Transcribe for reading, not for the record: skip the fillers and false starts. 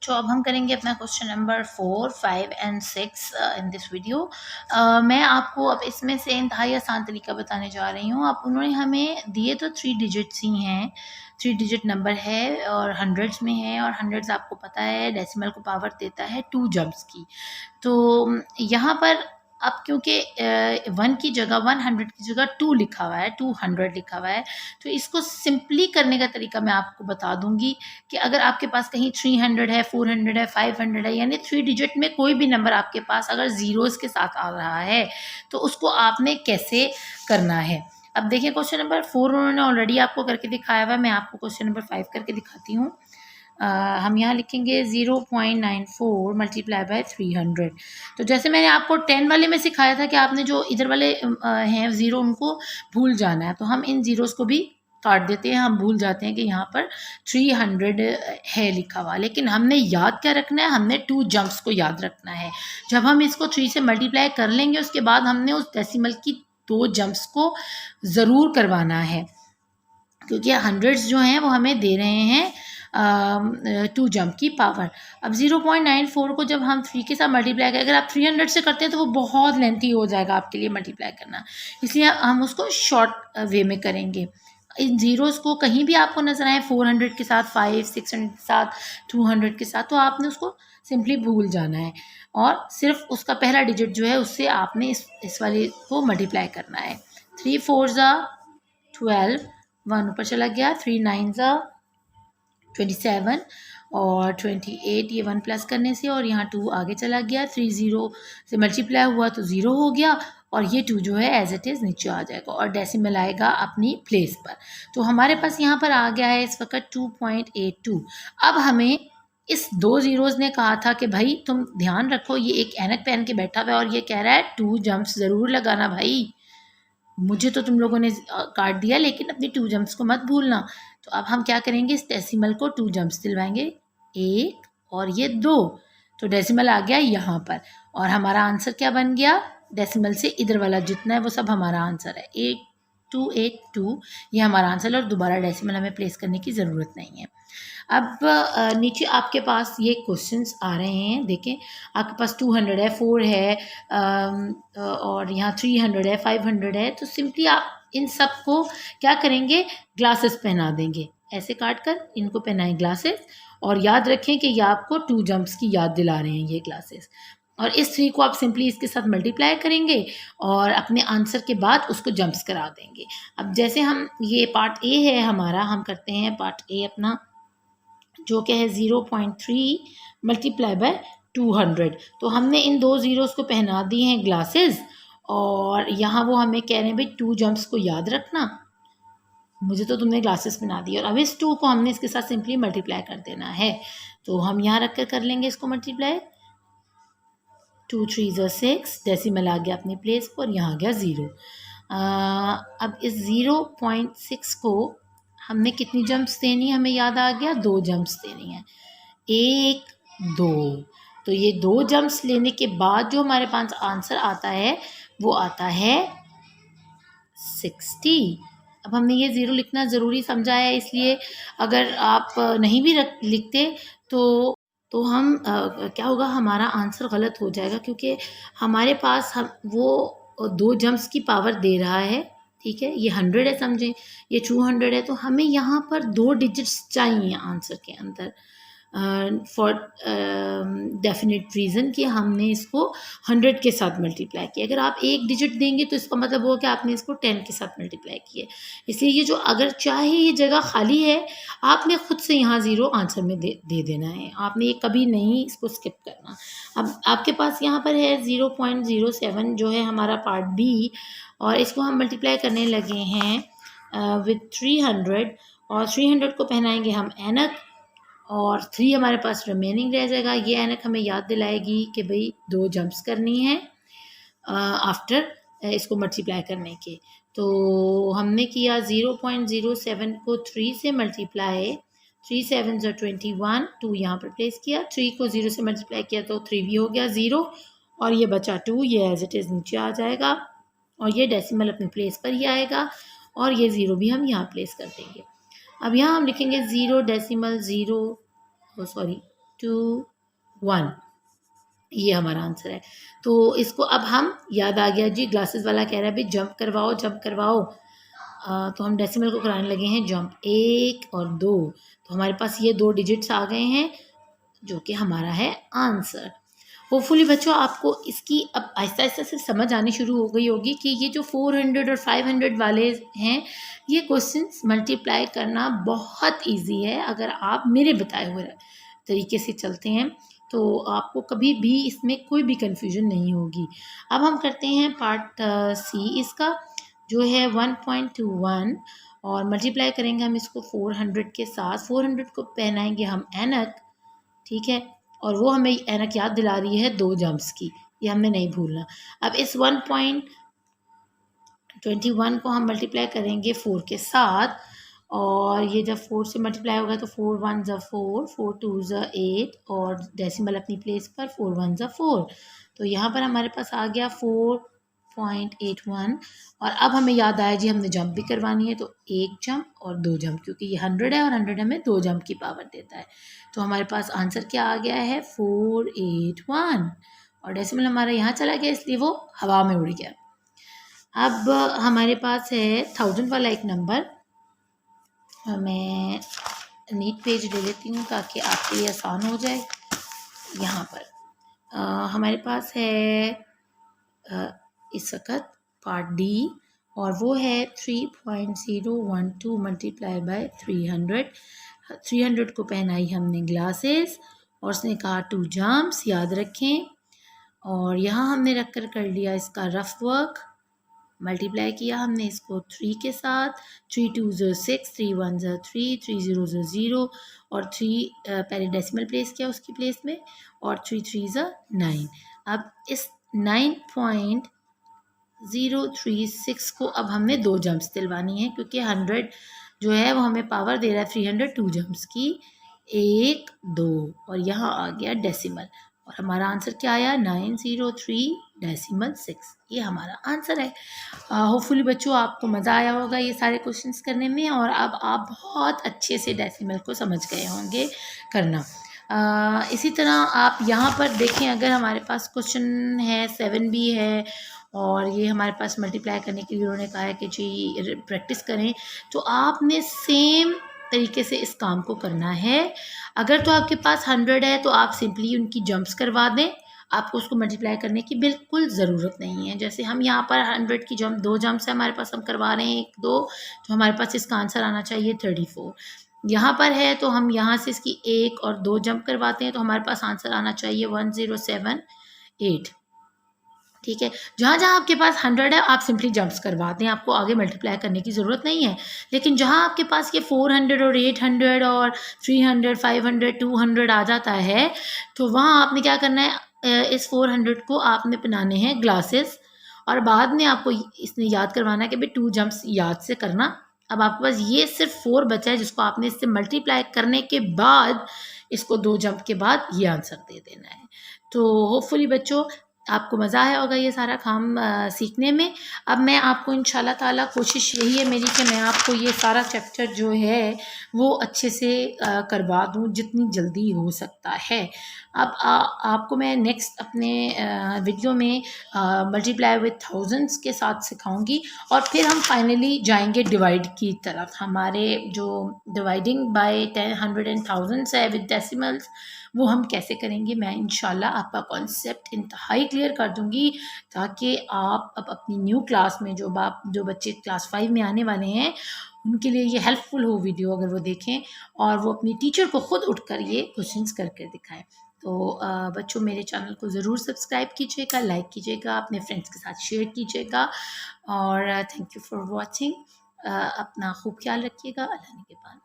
तो अब हम करेंगे अपना question number 4, 5 and 6 in this video. मैं आपको अब इसमें से इंतहाई आसान तरीका बताने जा रही हूँ। अब उन्होंने हमें दिए तो 3 डिजिट्स ही हैं, 3 डिजिट नंबर है और हंड्रेड्स में है, और हंड्रेड्स आपको पता है डेसिमल को पावर देता है 2 जम्प्स की। तो यहाँ पर अब क्योंकि 1 की जगह 100 की जगह 2 लिखा हुआ है, 200 लिखा हुआ है, तो इसको सिंपली करने का तरीका मैं आपको बता दूंगी कि अगर आपके पास कहीं 300 है, 400 है, 500 है, यानी 3 डिजिट में कोई भी नंबर आपके पास अगर ज़ीरोज़ के साथ आ रहा है तो उसको आपने कैसे करना है। अब देखिए क्वेश्चन नंबर 4 उन्होंने ऑलरेडी आपको करके दिखाया हुआ है, मैं आपको क्वेश्चन नंबर 5 करके दिखाती हूँ। हम यहाँ लिखेंगे 0.94 मल्टीप्लाई बाय 300। तो जैसे मैंने आपको 10 वाले में सिखाया था कि आपने जो इधर वाले हैं ज़ीरो उनको भूल जाना है, तो हम इन ज़ीरोज़ को भी काट देते हैं। हम भूल जाते हैं कि यहाँ पर 300 है लिखा हुआ, लेकिन हमने याद क्या रखना है, हमने 2 जम्प्स को याद रखना है। जब हम इसको 3 से मल्टीप्लाई कर लेंगे उसके बाद हमने उस डेसिमल की 2 जम्प्स को ज़रूर करवाना है, क्योंकि हंड्रेड्स जो हैं वो हमें दे रहे हैं 2 जम्प की पावर। अब 0.94 को जब हम 3 के साथ मल्टीप्लाई करें, अगर आप 300 से करते हैं तो वो बहुत लेंथी हो जाएगा आपके लिए मल्टीप्लाई करना, इसलिए हम उसको शॉर्ट वे में करेंगे। इन ज़ीरोज़ को कहीं भी आपको नजर आए 400 के साथ, 500, 600 के साथ, 200 के साथ, तो आपने उसको सिंपली भूल जाना है और सिर्फ उसका पहला डिजिट जो है उससे आपने इस वाले को मल्टीप्लाई करना है। 3 4 ज़ा 12, 1 ऊपर चला गया, 3 9 ज़ा 27 और 28, ये 1 प्लस करने से, और यहाँ 2 आगे चला गया, 3 0 से मल्टीप्लाई हुआ तो 0 हो गया, और ये 2 जो है एज इट इज़ नीचे आ जाएगा और डेसिमल आएगा अपनी प्लेस पर। तो हमारे पास यहाँ पर आ गया है इस वक्त 2.82। अब हमें इस 2 ज़ीरोज़ ने कहा था कि भाई तुम ध्यान रखो, ये एक ऐनक पहन के बैठा हुआ है और ये कह रहा है 2 जम्प्स ज़रूर लगाना भाई, मुझे तो तुम लोगों ने काट दिया लेकिन अपनी 2 जम्प्स को मत भूलना। तो अब हम क्या करेंगे, इस डेसिमल को 2 जम्प्स दिलवाएंगे, 1 और ये 2, तो डेसिमल आ गया यहाँ पर और हमारा आंसर क्या बन गया, डेसिमल से इधर वाला जितना है वो सब हमारा आंसर है, 8282, ये हमारा आंसर, और दोबारा डेसिमल हमें प्लेस करने की ज़रूरत नहीं है। अब नीचे आपके पास ये क्वेश्चंस आ रहे हैं, देखें आपके पास 200 है, 4 है और यहाँ 300 है, 500 है, तो सिंपली आप इन सब को क्या करेंगे, ग्लासेस पहना देंगे, ऐसे काट कर इनको पहनाएं ग्लासेस, और याद रखें कि ये आपको 2 जम्प्स की याद दिला रहे हैं ये ग्लासेस, और इस 3 को आप सिंपली इसके साथ मल्टीप्लाई करेंगे और अपने आंसर के बाद उसको जम्प्स करा देंगे। अब जैसे हम, ये पार्ट ए है हमारा, हम करते हैं पार्ट ए अपना, जो क्या है 0.3 मल्टीप्लाई बाय 200। तो हमने इन 2 ज़ीरोज़ को पहना दिए हैं ग्लासेस, और यहाँ वो हमें कह रहे हैं भाई 2 जम्प्स को याद रखना, मुझे तो तुमने ग्लासेस पहना दिए, और अब इस 2 को हमने इसके साथ सिंपली मल्टीप्लाई कर देना है। तो हम यहाँ रख कर लेंगे इसको मल्टीप्लाई, 2 3 ज़ा 6, डेसिमल आ गया अपनी प्लेस पर, यहाँ आ गया 0। अब इस 0.6 को हमने कितनी जंप्स देनी है, हमें याद आ गया, 2 जंप्स देनी है, 1 2। तो ये 2 जंप्स लेने के बाद जो हमारे पास आंसर आता है वो आता है 60। अब हमने ये 0 लिखना ज़रूरी समझा है, इसलिए अगर आप नहीं भी लिखते तो हम क्या होगा, हमारा आंसर गलत हो जाएगा, क्योंकि हमारे पास हम वो 2 जम्प्स की पावर दे रहा है, ठीक है, ये 100 है समझें, ये 200 है, तो हमें यहाँ पर 2 डिजिट्स चाहिए आंसर के अंदर, फॉर डेफिनेट रीज़न कि हमने इसको 100 के साथ मल्टीप्लाई किया। अगर आप 1 डिजिट देंगे तो इसका मतलब वो कि आपने इसको 10 के साथ मल्टीप्लाई किया, इसलिए ये जो अगर चाहे ये जगह खाली है, आपने खुद से यहाँ 0 आंसर में दे देना है, आपने ये कभी नहीं इसको स्किप करना। अब आपके पास यहाँ पर है 0.07 जो है हमारा पार्ट बी, और इसको हम मल्टीप्लाई करने लगे हैं विथ 300, और 300 को पहनाएंगे हम ऐनक, और 3 हमारे पास रिमेनिंग रह जाएगा। ये ऐनक हमें याद दिलाएगी कि भाई 2 जंप्स करनी है आफ्टर इसको मल्टीप्लाई करने के। तो हमने किया 0.07 को 3 से मल्टीप्लाई, 3 7 ज़ा 21, 2 यहाँ पर प्लेस किया, 3 को 0 से मल्टीप्लाई किया तो 3 भी हो गया 0, और ये बचा 2, ये एज इट इज़ नीचे आ जाएगा, और ये डेसिमल अपने प्लेस पर ही आएगा, और ये 0 भी हम यहाँ प्लेस कर देंगे। अब यहाँ हम लिखेंगे 0 डेसिमल 0, सॉरी 1, ये हमारा आंसर है। तो इसको अब हम याद आ गया जी, ग्लासेस वाला कह रहा है भाई जंप करवाओ जंप करवाओ। तो हम डेसिमल को कराने लगे हैं जंप, 1 और 2। तो हमारे पास ये 2 डिजिट्स आ गए हैं जो कि हमारा है आंसर। होपफुली बच्चों आपको इसकी अब आहिस्ता आहिस्ता से समझ आनी शुरू हो गई होगी कि ये जो 400 और 500 वाले हैं, ये क्वेश्चंस मल्टीप्लाई करना बहुत इजी है। अगर आप मेरे बताए हुए तरीके से चलते हैं तो आपको कभी भी इसमें कोई भी कंफ्यूजन नहीं होगी। अब हम करते हैं पार्ट सी इसका, जो है 1.21 और मल्टीप्लाई करेंगे हम इसको 400 के साथ। 400 को पहनाएंगे हम ऐनक, ठीक है, और वो हमें ऐनक याद दिला रही है 2 जम्प्स की, ये हमें नहीं भूलना। अब इस 1.21 को हम मल्टीप्लाई करेंगे 4 के साथ, और ये जब 4 से मल्टीप्लाई होगा तो 4 1 ज़ा 4, 4 2 ज़ा 8, और डेसिमल अपनी प्लेस पर 4 1 ज़ा 4। तो यहाँ पर हमारे पास आ गया 4.81। और अब हमें याद आया जी हमने जंप भी करवानी है, तो 1 जंप और 2 जंप, क्योंकि ये 100 है और 100 हमें 2 जंप की पावर देता है। तो हमारे पास आंसर क्या आ गया है 481, और डेसिमल हमारा यहाँ चला गया इसलिए वो हवा में उड़ गया। अब हमारे पास है 1000 वाला एक नंबर, मैं नीट पेज ले लेती हूँ ताकि आपके लिए आसान हो जाए। यहाँ पर हमारे पास है इस वक्त पार्ट डी, और वो है 3.012 मल्टीप्लाई बाय 300। 300 को पहनाई हमने ग्लासेस, और उसने कहा 2 जम्प्स, याद रखें। और यहाँ हमने रख कर लिया इसका रफ वर्क, मल्टीप्लाई किया हमने इसको 3 के साथ। 3 2 ज़ा 6, 3 1 ज़ा 3, 3 0 ज़ा 0, और 3 पहले डेसिमल प्लेस किया उसकी प्लेस में, और 3 3 ज़ा 9। अब इस 9.036 को अब हमने 2 जम्प्स दिलवानी है, क्योंकि 100 जो है वो हमें पावर दे रहा है 300 2 जम्प्स की, 1 2, और यहाँ आ गया डेसिमल, और हमारा आंसर क्या आया 903.6। ये हमारा आंसर है। होपफुली बच्चों आपको मज़ा आया होगा ये सारे क्वेश्चंस करने में, और अब आप बहुत अच्छे से डेसिमल को समझ गए होंगे करना। इसी तरह आप यहाँ पर देखें, अगर हमारे पास क्वेश्चन है 7 भी है, और ये हमारे पास मल्टीप्लाई करने के लिए उन्होंने कहा है कि जी प्रैक्टिस करें, तो आपने सेम तरीके से इस काम को करना है। अगर तो आपके पास 100 है तो आप सिंपली उनकी जंप्स करवा दें, आपको उसको मल्टीप्लाई करने की बिल्कुल ज़रूरत नहीं है। जैसे हम यहाँ पर 100 की जंप 2 जंप्स है हमारे पास, हम करवा रहे हैं 1 2, तो हमारे पास इसका आंसर आना चाहिए 34। यहाँ पर है तो हम यहाँ से इसकी 1 और 2 जंप करवाते हैं, तो हमारे पास आंसर आना चाहिए 1078। ठीक है, जहाँ जहाँ आपके पास 100 है आप सिंपली जंप्स करवा दें, आपको आगे मल्टीप्लाई करने की ज़रूरत नहीं है। लेकिन जहाँ आपके पास ये 400 और 800 और 300 500 200 आ जाता है, तो वहाँ आपने क्या करना है, इस 400 को आपने बनाने हैं ग्लासेस, और बाद में आपको इसने याद करवाना है कि भाई 2 जंप्स याद से करना। अब आपके पास ये सिर्फ 4 बचा है जिसको आपने इससे मल्टीप्लाई करने के बाद इसको 2 जंप के बाद ये आंसर दे देना है। तो होपफुली बच्चों आपको मज़ा आया होगा ये सारा काम सीखने में। अब मैं आपको इंशाल्लाह ताला कोशिश यही है मेरी कि मैं आपको ये सारा चैप्टर जो है वो अच्छे से करवा दूँ जितनी जल्दी हो सकता है। अब आपको मैं नेक्स्ट अपने वीडियो में मल्टीप्लाई विद थाउजेंड्स के साथ सिखाऊंगी, और फिर हम फाइनली जाएंगे डिवाइड की तरफ। हमारे जो डिवाइडिंग बाय 10 100 एंड थाउजेंड्स है विद डेसिमल्स, वो हम कैसे करेंगे मैं इंशाल्लाह आपका कॉन्सेप्ट इंतहाई क्लियर कर दूंगी, ताकि आप अब अपनी न्यू क्लास में जो बच्चे क्लास 5 में आने वाले हैं उनके लिए ये हेल्पफुल हो वीडियो, अगर वो देखें और वो अपनी टीचर को खुद उठकर ये क्वेश्चंस करके दिखाएं। तो बच्चों मेरे चैनल को ज़रूर सब्सक्राइब कीजिएगा, लाइक कीजिएगा, अपने फ्रेंड्स के साथ शेयर कीजिएगा, और थैंक यू फॉर वॉचिंग। अपना खूब ख्याल रखिएगा। अल्लाह ने के बाद।